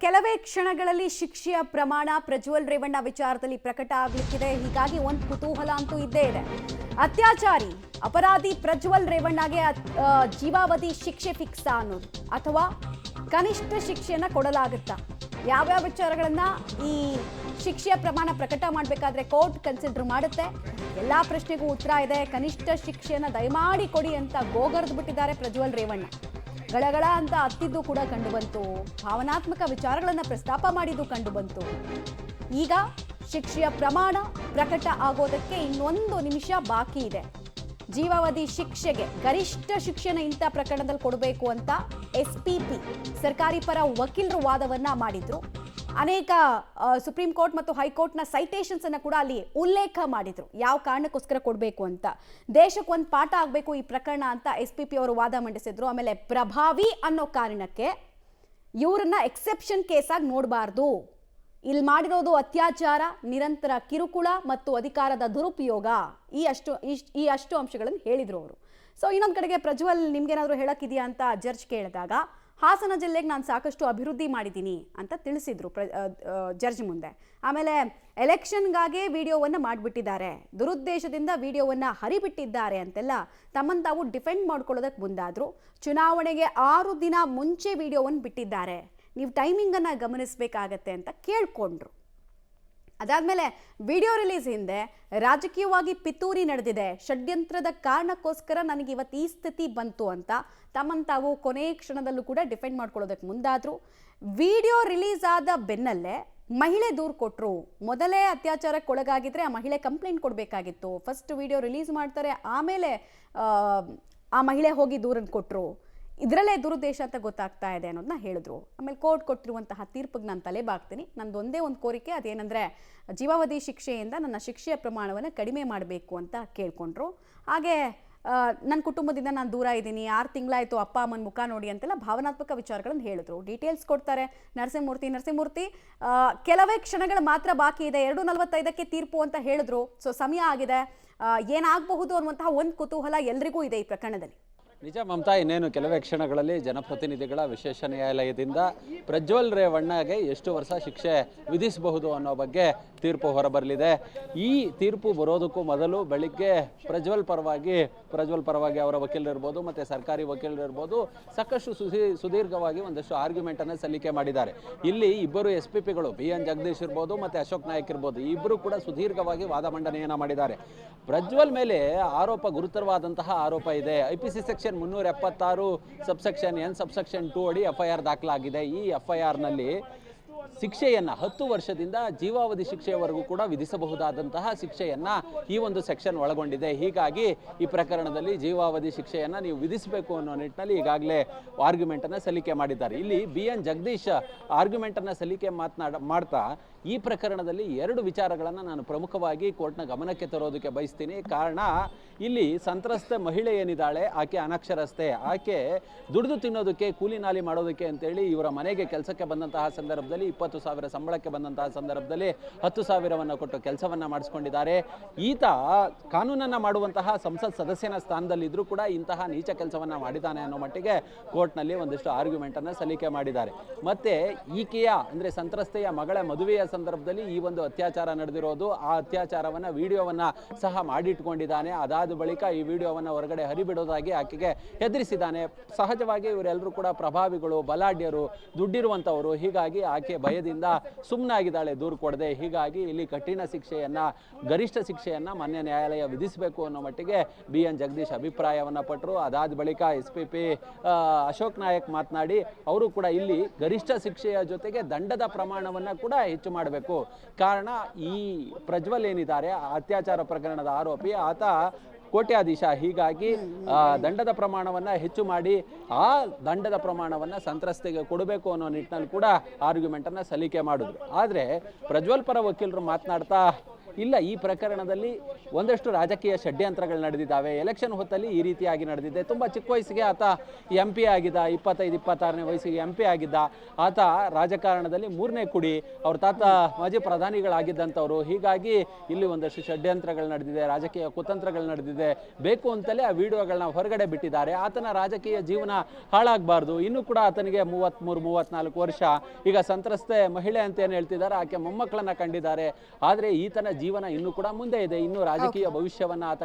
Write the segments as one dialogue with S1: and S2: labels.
S1: ಕೆಲವೇ ಕ್ಷಣಗಳಲ್ಲಿ ಶಿಕ್ಷೆಯ ಪ್ರಮಾಣ ಪ್ರಜ್ವಲ್ ರೇವಣ್ಣ ವಿಚಾರದಲ್ಲಿ ಪ್ರಕಟ ಆಗಲಿಕ್ಕಿದೆ. ಹೀಗಾಗಿ ಒಂದು ಕುತೂಹಲ ಅಂತೂ ಇದ್ದೇ ಇದೆ. ಅತ್ಯಾಚಾರಿ ಅಪರಾಧಿ ಪ್ರಜ್ವಲ್ ರೇವಣ್ಣಗೆ ಜೀವಾವಧಿ ಶಿಕ್ಷೆ ಫಿಕ್ಸ್ ಅನ್ನೋದು ಅಥವಾ ಕನಿಷ್ಠ ಶಿಕ್ಷೆಯನ್ನ ಕೊಡಲಾಗುತ್ತಾ? ಯಾವ್ಯಾವ ವಿಚಾರಗಳನ್ನ ಈ ಶಿಕ್ಷೆಯ ಪ್ರಮಾಣ ಪ್ರಕಟ ಮಾಡಬೇಕಾದ್ರೆ ಕೋರ್ಟ್ ಕನ್ಸಿಡರ್ ಮಾಡುತ್ತೆ? ಎಲ್ಲಾ ಪ್ರಶ್ನೆಗೂ ಉತ್ತರ ಇದೆ. ಕನಿಷ್ಠ ಶಿಕ್ಷೆಯನ್ನ ದಯಮಾಡಿ ಕೊಡಿ ಅಂತ ಗೋಗರ್ದು ಬಿಟ್ಟಿದ್ದಾರೆ ಪ್ರಜ್ವಲ್ ರೇವಣ್ಣ. ಗಳಗಳ ಅಂತ ಅತ್ತಿದ್ದು ಕೂಡ ಕಂಡುಬಂತು. ಭಾವನಾತ್ಮಕ ವಿಚಾರಗಳನ್ನು ಪ್ರಸ್ತಾಪ ಮಾಡಿದ್ದು ಕಂಡುಬಂತು. ಈಗ ಶಿಕ್ಷೆಯ ಪ್ರಮಾಣ ಪ್ರಕಟ ಆಗೋದಕ್ಕೆ ಇನ್ನೊಂದು ನಿಮಿಷ ಬಾಕಿ ಇದೆ. ಜೀವಾವಧಿ ಶಿಕ್ಷೆಗೆ ಗರಿಷ್ಠ ಶಿಕ್ಷೆನ ಇಂಥ ಪ್ರಕರಣದಲ್ಲಿ ಕೊಡಬೇಕು ಅಂತ SPP ಸರ್ಕಾರಿ ಪರ ವಕೀಲರು ವಾದವನ್ನ ಮಾಡಿದ್ರು. ಅನೇಕ ಸುಪ್ರೀಂ ಕೋರ್ಟ್ ಮತ್ತು ಹೈಕೋರ್ಟ್ನ ಸೈಟೇಷನ್ಸ್ ಅನ್ನ ಕೂಡ ಅಲ್ಲಿ ಉಲ್ಲೇಖ ಮಾಡಿದ್ರು. ಯಾವ ಕಾರಣಕ್ಕೋಸ್ಕರ ಕೊಡಬೇಕು ಅಂತ, ದೇಶಕ್ಕೆ ಒಂದು ಪಾಠ ಆಗಬೇಕು ಈ ಪ್ರಕರಣ ಅಂತ SPP ಅವರು ವಾದ ಮಂಡಿಸಿದ್ರು. ಆಮೇಲೆ ಪ್ರಭಾವಿ ಅನ್ನೋ ಕಾರಣಕ್ಕೆ ಇವರನ್ನ ಎಕ್ಸೆಪ್ಷನ್ ಕೇಸ್ ಆಗಿ ನೋಡಬಾರ್ದು. ಇಲ್ಲಿ ಮಾಡಿರೋದು ಅತ್ಯಾಚಾರ, ನಿರಂತರ ಕಿರುಕುಳ ಮತ್ತು ಅಧಿಕಾರದ ದುರುಪಯೋಗ, ಈ ಅಷ್ಟು ಅಂಶಗಳನ್ನು ಹೇಳಿದ್ರು ಅವರು. ಸೊ ಇನ್ನೊಂದು ಕಡೆಗೆ ಪ್ರಜ್ವಲ್ ನಿಮ್ಗೇನಾದರೂ ಹೇಳಕ್ಕಿದೆಯಾ ಅಂತ ಜಡ್ಜ್ ಕೇಳಿದಾಗ ಹಾಸನ ಜಿಲ್ಲೆಗೆ ನಾನು ಸಾಕಷ್ಟು ಅಭಿವೃದ್ಧಿ ಮಾಡಿದ್ದೀನಿ ಅಂತ ತಿಳಿಸಿದ್ರು ಜಡ್ಜ್ ಮುಂದೆ. ಆಮೇಲೆ ಎಲೆಕ್ಷನ್ಗಾಗೇ ವಿಡಿಯೋವನ್ನು ಮಾಡಿಬಿಟ್ಟಿದ್ದಾರೆ, ದುರುದ್ದೇಶದಿಂದ ವಿಡಿಯೋವನ್ನು ಹರಿಬಿಟ್ಟಿದ್ದಾರೆ ಅಂತೆಲ್ಲ ತಮ್ಮನ್ನು ತಾವು ಡಿಫೆಂಡ್ ಮಾಡ್ಕೊಳ್ಳೋದಕ್ಕೆ ಮುಂದಾದರು. ಚುನಾವಣೆಗೆ 6 ದಿನ ಮುಂಚೆ ವಿಡಿಯೋವನ್ನು ಬಿಟ್ಟಿದ್ದಾರೆ, ನೀವು ಟೈಮಿಂಗನ್ನು ಗಮನಿಸಬೇಕಾಗತ್ತೆ ಅಂತ ಕೇಳ್ಕೊಂಡ್ರು. ಅದಾದಮೇಲೆ ವಿಡಿಯೋ ರಿಲೀಸ್ ಹಿಂದೆ ರಾಜಕೀಯವಾಗಿ ಪಿತೂರಿ ನಡೆದಿದೆ, ಷಡ್ಯಂತ್ರದ ಕಾರಣಕ್ಕೋಸ್ಕರ ನನಗೆ ಇವತ್ತು ಈ ಸ್ಥಿತಿ ಬಂತು ಅಂತ ತಮ್ಮನ್ನು ತಾವು ಕೊನೆಯ ಕ್ಷಣದಲ್ಲೂ ಕೂಡ ಡಿಫೆಂಡ್ ಮಾಡ್ಕೊಳ್ಳೋದಕ್ಕೆ ಮುಂದಾದರು. ವಿಡಿಯೋ ರಿಲೀಸ್ ಆದ ಬೆನ್ನಲ್ಲೇ ಮಹಿಳೆ ದೂರು ಕೊಟ್ಟರು. ಮೊದಲೇ ಅತ್ಯಾಚಾರಕ್ಕೆ ಒಳಗಾಗಿದ್ರೆ ಆ ಮಹಿಳೆ ಕಂಪ್ಲೇಂಟ್ ಕೊಡಬೇಕಾಗಿತ್ತು. ಫಸ್ಟ್ ವಿಡಿಯೋ ರಿಲೀಸ್ ಮಾಡ್ತಾರೆ, ಆಮೇಲೆ ಆ ಮಹಿಳೆ ಹೋಗಿ ದೂರನ್ನು ಕೊಟ್ಟರು. ಇದರಲ್ಲೇ ದುರುದ್ದೇಶ ಅಂತ ಗೊತ್ತಾಗ್ತಾ ಇದೆ ಅನ್ನೋದನ್ನ ಹೇಳಿದ್ರು. ಆಮೇಲೆ ಕೋರ್ಟ್ ಕೊಟ್ಟಿರುವಂತಹ ತೀರ್ಪಿಗೆ ನಾನು ತಲೆ ಬಾಗ್ತೀನಿ. ನಂದು ಒಂದೇ ಒಂದು ಕೋರಿಕೆ, ಅದೇನೆಂದರೆ ಜೀವಾವಧಿ ಶಿಕ್ಷೆಯಿಂದ ನನ್ನ ಶಿಕ್ಷೆಯ ಪ್ರಮಾಣವನ್ನು ಕಡಿಮೆ ಮಾಡಬೇಕು ಅಂತ ಕೇಳ್ಕೊಂಡ್ರು. ಹಾಗೆ ನನ್ನ ಕುಟುಂಬದಿಂದ ನಾನು ದೂರ ಇದ್ದೀನಿ, 6 ತಿಂಗಳಾಯಿತು ಅಪ್ಪ ಅಮ್ಮನ ಮುಖ ನೋಡಿ ಅಂತೆಲ್ಲ ಭಾವನಾತ್ಮಕ ವಿಚಾರಗಳನ್ನು ಹೇಳಿದ್ರು. ಡೀಟೇಲ್ಸ್ ಕೊಡ್ತಾರೆ ನರಸಿಂಹಮೂರ್ತಿ. ಕೆಲವೇ ಕ್ಷಣಗಳು ಮಾತ್ರ ಬಾಕಿ ಇದೆ, 2:45ಕ್ಕೆ ತೀರ್ಪು ಅಂತ ಹೇಳಿದ್ರು. ಸೊ ಸಮಯ ಆಗಿದೆ, ಏನಾಗಬಹುದು ಅನ್ನುವಂತಹ ಒಂದು ಕುತೂಹಲ ಎಲ್ರಿಗೂ ಇದೆ ಈ ಪ್ರಕರಣದಲ್ಲಿ.
S2: ನಿಜ ಮಮತಾ, ಇನ್ನೇನು ಕೆಲವೇ ಕ್ಷಣಗಳಲ್ಲಿ ಜನಪ್ರತಿನಿಧಿಗಳ ವಿಶೇಷ ನ್ಯಾಯಾಲಯದಿಂದ ಪ್ರಜ್ವಲ್ ರೇವಣ್ಣಗೆ ಎಷ್ಟು ವರ್ಷ ಶಿಕ್ಷೆ ವಿಧಿಸಬಹುದು ಅನ್ನೋ ಬಗ್ಗೆ ತೀರ್ಪು ಹೊರಬರಲಿದೆ. ಈ ತೀರ್ಪು ಬರೋದಕ್ಕೂ ಮೊದಲು ಬೆಳಿಗ್ಗೆ ಪ್ರಜ್ವಲ್ ಪರವಾಗಿ ಅವರ ವಕೀಲರಿರ್ಬೋದು ಮತ್ತು ಸರ್ಕಾರಿ ವಕೀಲರಿರ್ಬೋದು ಸಾಕಷ್ಟು ಸುದೀರ್ಘವಾಗಿ ಒಂದಷ್ಟು ಆರ್ಗ್ಯುಮೆಂಟನ್ನು ಸಲ್ಲಿಕೆ ಮಾಡಿದ್ದಾರೆ. ಇಲ್ಲಿ ಇಬ್ಬರು SPPಗಳು BN ಜಗದೀಶ್ ಇರ್ಬೋದು ಮತ್ತು ಅಶೋಕ್ ನಾಯಕ್ ಇರ್ಬೋದು, ಈ ಇಬ್ಬರು ಕೂಡ ಸುದೀರ್ಘವಾಗಿ ವಾದ ಮಂಡನೆಯನ್ನು ಮಾಡಿದ್ದಾರೆ. ಪ್ರಜ್ವಲ್ ಮೇಲೆ ಗುರುತರವಾದಂತಹ ಆರೋಪ ಇದೆ. IPC section 376 subsection N subsection 2 ಅಡಿ FIR ದಾಖಲಾಗಿದೆ. ಈ FIRನಲ್ಲಿ ಶಿಕ್ಷೆಯನ್ನು 10 ವರ್ಷದಿಂದ ಜೀವಾವಧಿ ಶಿಕ್ಷೆಯವರೆಗೂ ಕೂಡ ವಿಧಿಸಬಹುದಾದಂತಹ ಶಿಕ್ಷೆಯನ್ನು ಈ ಒಂದು ಸೆಕ್ಷನ್ ಒಳಗೊಂಡಿದೆ. ಹೀಗಾಗಿ ಈ ಪ್ರಕರಣದಲ್ಲಿ ಜೀವಾವಧಿ ಶಿಕ್ಷೆಯನ್ನು ನೀವು ವಿಧಿಸಬೇಕು ಅನ್ನೋ ನಿಟ್ಟಿನಲ್ಲಿ ಈಗಾಗಲೇ ಆರ್ಗ್ಯುಮೆಂಟನ್ನು ಸಲ್ಲಿಕೆ ಮಾಡಿದ್ದಾರೆ. ಇಲ್ಲಿ BN ಜಗದೀಶ್ ಆರ್ಗ್ಯುಮೆಂಟನ್ನು ಸಲ್ಲಿಕೆ ಮಾಡ್ತಾ ಈ ಪ್ರಕರಣದಲ್ಲಿ 2 ವಿಚಾರಗಳನ್ನು ನಾನು ಪ್ರಮುಖವಾಗಿ ಕೋರ್ಟ್ನ ಗಮನಕ್ಕೆ ತರೋದಕ್ಕೆ ಬಯಸ್ತೀನಿ. ಕಾರಣ, ಇಲ್ಲಿ ಸಂತ್ರಸ್ತ ಮಹಿಳೆ ಏನಿದ್ದಾಳೆ ಆಕೆ ಅನಕ್ಷರಸ್ತೆ, ಆಕೆ ದುಡಿದು ತಿನ್ನೋದಕ್ಕೆ ಕೂಲಿ ನಾಲಿ ಮಾಡೋದಕ್ಕೆ ಅಂತೇಳಿ ಇವರ ಮನೆಗೆ ಕೆಲಸಕ್ಕೆ ಬಂದಂತಹ ಸಂದರ್ಭದಲ್ಲಿ 20,000 ಸಂಬಳಕ್ಕೆ ಬಂದಂತಹ ಸಂದರ್ಭದಲ್ಲಿ 10,000ವನ್ನು ಕೊಟ್ಟು ಕೆಲಸವನ್ನು ಮಾಡಿಸ್ಕೊಂಡಿದ್ದಾರೆ. ಈತ ಕಾನೂನನ್ನು ಮಾಡುವಂತಹ ಸಂಸತ್ ಸದಸ್ಯನ ಸ್ಥಾನದಲ್ಲಿದ್ದರೂ ಕೂಡ ಇಂತಹ ನೀಚ ಕೆಲಸವನ್ನು ಮಾಡಿದ್ದಾನೆ ಅನ್ನೋ ಮಟ್ಟಿಗೆ ಕೋರ್ಟ್ನಲ್ಲಿ ಒಂದಿಷ್ಟು ಆರ್ಗ್ಯುಮೆಂಟನ್ನು ಸಲ್ಲಿಕೆ ಮಾಡಿದ್ದಾರೆ. ಮತ್ತು ಈಕೆಯ ಅಂದರೆ ಸಂತ್ರಸ್ತೆಯ ಮಗಳ ಮದುವೆಯ ಸಂದರ್ಭದಲ್ಲಿ ಈ ಒಂದು ಅತ್ಯಾಚಾರ ನಡೆದಿರೋದು, ಆ ಅತ್ಯಾಚಾರವನ್ನು ವಿಡಿಯೋವನ್ನು ಸಹ ಮಾಡಿಟ್ಕೊಂಡಿದ್ದಾನೆ. ಅದಾದ ಬಳಿಕ ಈ ವಿಡಿಯೋವನ್ನು ಹೊರಗಡೆ ಹರಿಬಿಡೋದಾಗಿ ಆಕೆಗೆ ಹೆದರಿಸಿದ್ದಾನೆ. ಸಹಜವಾಗಿ ಇವರೆಲ್ಲರೂ ಕೂಡ ಪ್ರಭಾವಿಗಳು, ಬಲಾಢ್ಯರು, ದುಡ್ಡಿರುವಂಥವರು. ಹೀಗಾಗಿ ಆಕೆ ಭಯದಿಂದ ಸುಮ್ಮನಾಗಿದ್ದಾಳೆ, ದೂರು ಕೊಡದೆ. ಹೀಗಾಗಿ ಇಲ್ಲಿ ಕಠಿಣ ಶಿಕ್ಷೆಯನ್ನು, ಗರಿಷ್ಠ ಶಿಕ್ಷೆಯನ್ನು ಮಾನ್ಯ ನ್ಯಾಯಾಲಯ ವಿಧಿಸಬೇಕು ಅನ್ನೋ ಮಟ್ಟಿಗೆ BN ಜಗದೀಶ್ ಅಭಿಪ್ರಾಯವನ್ನು ಪಟ್ಟರು. ಅದಾದ ಬಳಿಕ SPP ಅಶೋಕ್ ನಾಯಕ್ ಮಾತನಾಡಿ ಅವರು ಕೂಡ ಇಲ್ಲಿ ಗರಿಷ್ಠ ಶಿಕ್ಷೆಯ ಜೊತೆಗೆ ದಂಡದ ಪ್ರಮಾಣವನ್ನು ಕೂಡ ಹೆಚ್ಚು ಮಾಡಬೇಕು. ಕಾರಣ, ಈ ಪ್ರಜ್ವಲ್ ಏನಿದ್ದಾರೆ ಅತ್ಯಾಚಾರ ಪ್ರಕರಣದ ಆರೋಪಿ, ಆತ ಕೋಟ್ಯಾಧೀಶ. ಹೀಗಾಗಿ ದಂಡದ ಪ್ರಮಾಣವನ್ನು ಹೆಚ್ಚು ಮಾಡಿ ಆ ದಂಡದ ಪ್ರಮಾಣವನ್ನು ಸಂತ್ರಸ್ತೆಗೆ ಕೊಡಬೇಕು ಅನ್ನೋ ನಿಟ್ಟಿನಲ್ಲಿ ಕೂಡ ಆರ್ಗ್ಯುಮೆಂಟನ್ನು ಸಲ್ಲಿಕೆ ಮಾಡಿದ್ರು. ಆದರೆ ಪ್ರಜ್ವಲ್ ಪರ ವಕೀಲರು ಮಾತನಾಡ್ತಾ ಇಲ್ಲ, ಈ ಪ್ರಕರಣದಲ್ಲಿ ಒಂದಷ್ಟು ರಾಜಕೀಯ ಷಡ್ಯಂತ್ರಗಳು ನಡೆದಿದ್ದಾವೆ. ಎಲೆಕ್ಷನ್ ಹೊತ್ತಲ್ಲಿ ಈ ರೀತಿಯಾಗಿ ನಡೆದಿದೆ. ತುಂಬ ಚಿಕ್ಕ ವಯಸ್ಸಿಗೆ ಆತ MP ಆಗಿದ್ದ, 25-26ನೇ ವಯಸ್ಸಿಗೆ MP ಆಗಿದ್ದ. ಆತ ರಾಜಕಾರಣದಲ್ಲಿ 3ನೇ ಕುಡಿ, ಅವ್ರ ತಾತ ಮಾಜಿ ಪ್ರಧಾನಿಗಳಾಗಿದ್ದಂಥವ್ರು. ಹೀಗಾಗಿ ಇಲ್ಲಿ ಒಂದಷ್ಟು ಷಡ್ಯಂತ್ರಗಳು ನಡೆದಿದೆ, ರಾಜಕೀಯ ಕುತಂತ್ರಗಳು ನಡೆದಿದೆ. ಬೇಕು ಅಂತಲೇ ಆ ವಿಡಿಯೋಗಳನ್ನ ಹೊರಗಡೆ ಬಿಟ್ಟಿದ್ದಾರೆ. ಆತನ ರಾಜಕೀಯ ಜೀವನ ಹಾಳಾಗಬಾರ್ದು. ಇನ್ನೂ ಕೂಡ ಆತನಿಗೆ 33-34 ವರ್ಷ. ಈಗ ಸಂತ್ರಸ್ತೆ ಮಹಿಳೆ ಅಂತ ಏನು ಹೇಳ್ತಿದ್ದಾರೆ, ಆಕೆ ಮೊಮ್ಮಕ್ಕಳನ್ನ ಕಂಡಿದ್ದಾರೆ. ಆದರೆ ಈತನ ಜೀವನ ಇನ್ನೂ ಕೂಡ ಮುಂದೆ ಇದೆ. ಇನ್ನು ರಾಜಕೀಯ ಭವಿಷ್ಯವನ್ನ ಆತ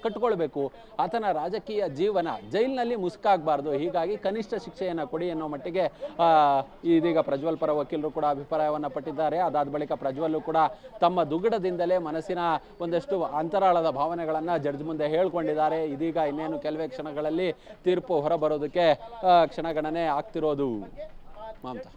S2: ಕಟ್ಟಿಕೊಳ್ಬೇಕು. ಆತನ ರಾಜಕೀಯ ಜೀವನ ಜೈಲಿನಲ್ಲಿ ಮುಸ್ಕಾಗಬಾರ್ದು. ಹೀಗಾಗಿ ಕನಿಷ್ಠ ಶಿಕ್ಷೆಯನ್ನು ಕೊಡಿ ಅನ್ನೋ ಮಟ್ಟಿಗೆ ಇದೀಗ ಪ್ರಜ್ವಲ್ ಪರ ವಕೀಲರು ಕೂಡ ಅಭಿಪ್ರಾಯವನ್ನು ಪಟ್ಟಿದ್ದಾರೆ. ಅದಾದ ಬಳಿಕ ಪ್ರಜ್ವಲ್ ಕೂಡ ತಮ್ಮ ದುಗುಡದಿಂದಲೇ ಮನಸ್ಸಿನ ಒಂದಷ್ಟು ಅಂತರಾಳದ ಭಾವನೆಗಳನ್ನು ಜಡ್ಜ್ ಮುಂದೆ ಹೇಳ್ಕೊಂಡಿದ್ದಾರೆ. ಇದೀಗ ಇನ್ನೇನು ಕೆಲವೇ ಕ್ಷಣಗಳಲ್ಲಿ ತೀರ್ಪು ಹೊರಬರೋದಕ್ಕೆ ಕ್ಷಣಗಣನೆ ಆಗ್ತಿರೋದು. ಮಮತಾ.